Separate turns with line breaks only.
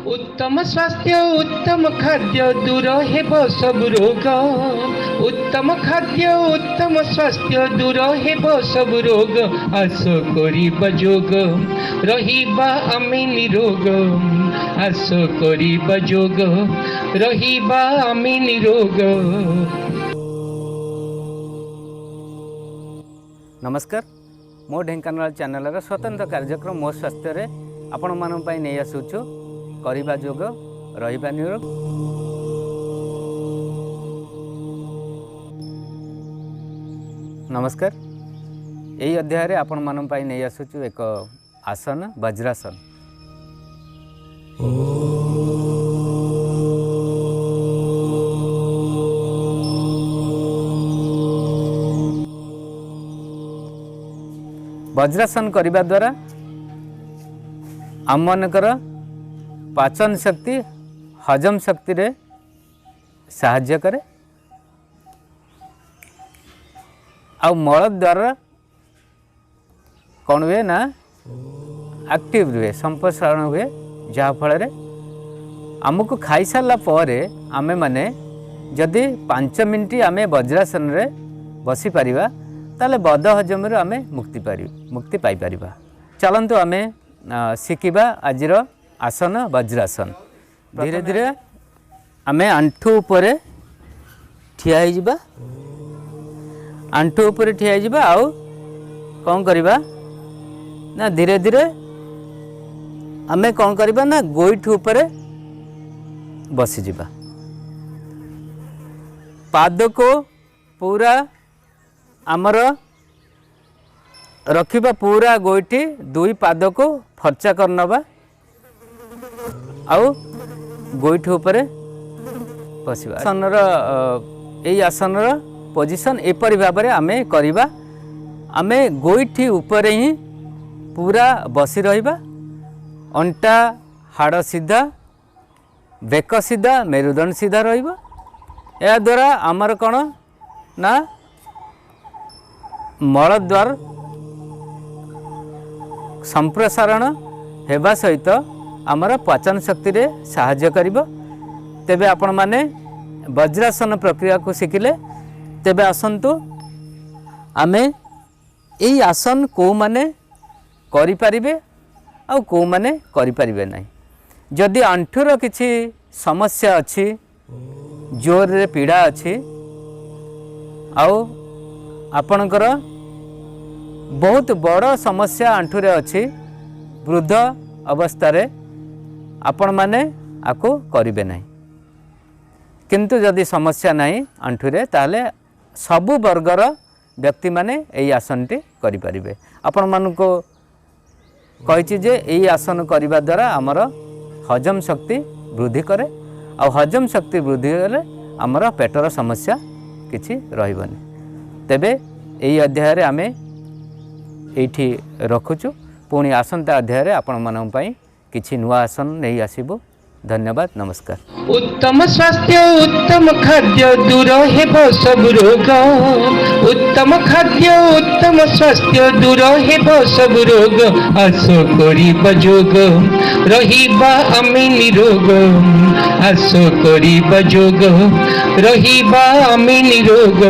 उत्तम स्वास्थ्य उत्तम खाद्य दूर हेब सब रोग। उत्तम खाद्य उत्तम स्वास्थ्य दूर हेब सब रोग। आस करिब जोग रहिबा आमे निरोग। आस करिब जोग रहिबा आमे निरोग।
नमस्कार, मो ढेंकानाल चैनल स्वतंत्र कार्यक्रम मो स्वास्थ्य रे आपण मानन पई नै आसुछु करिबा जोग रहिबा निरोग। नमस्कार, यही अध्याय रे आपण मानन पई नै आसुछु एक आसन वज्रासन। वज्रासन करने द्वारा आम मनकर पाचन शक्ति हजम शक्ति रे साहाय्य करे। आ मल द्वारा कौन हुए ना एक्टिव रुए संप्रसारण हुए, जहाँफल आमको खाई सारा पर आमे माने जदि 5 मिनिट आमे वज्रासन रे बसी पारिबा ताले बद हजम आमे मुक्ति पाई परिबा। चलंतु आमे शिखिबा आजिर आसन वज्रासन। धीरे धीरे आमे आंठू उपरे ठिया ही जिबा। आंठू उपरे ठिया ही जिबा। आउ कौन करिबा ना धीरे धीरे आमे कौन करिबा ना गोइठ उपरे बसी जिबा। पाद को पूरा आमर रखिबा पूरा गोइठी दुई पाद को फर्चा कर नबा। आउ गोइठ उपरे बसिबा। आसनर एई आसनर पोजिशन एपरि भाव में आमे करिबा। आमे गोइठी उपरे ही पूरा बसी रहिबा। अंटा हाड़ सीधा, बेक सीधा, मेरुदंड सीधा रहिबा। या द्वारा आमर कौन ना मलद्वार संप्रसारण हेबा सहित आमर पाचन शक्ति रे साहाय्य करिबो। तेबे आपण माने वज्रासन प्रक्रिया को शिखिले तेबे आसंतु आमे एई आसन को माने करि परिबे आ को माने करि परिबे नै। जदि आंठुर किछि समस्या अछि, जोर रे पीड़ा अछि, आउ आपणकर बहुत बड़ समस्या आंठुरे अच्छी, वृद्ध अवस्था रे आपण माने आको करिबे नहीं। किंतु जदि समस्या नहीं आंठुरे ताले सबु वर्गर व्यक्ति माने एई आसनटी करि परिबे। आपण मानको कहिछि जे एई आसन करिबा द्वारा हमर हजम शक्ति वृद्धि करे। आ हजम शक्ति वृद्धि हेले हमर पेटर समस्या किछि रहिबनी। तेबे यही अध्याय रे आमे एठी रखुचु। पुणी आसंता अध्याय रे आपण मानन पई किछि नुआ आसन नहीं आसीबो। धन्यवाद, नमस्कार।
उत्तम स्वास्थ्य उत्तम खाद्य दूर हेब सब रोग। उत्तम खाद्य उत्तम स्वास्थ्य दूर हेब सब रोग। आस करिब जोग रहिबा आमे निरोग। आस करिब जोग रहिबा आमे निरोग।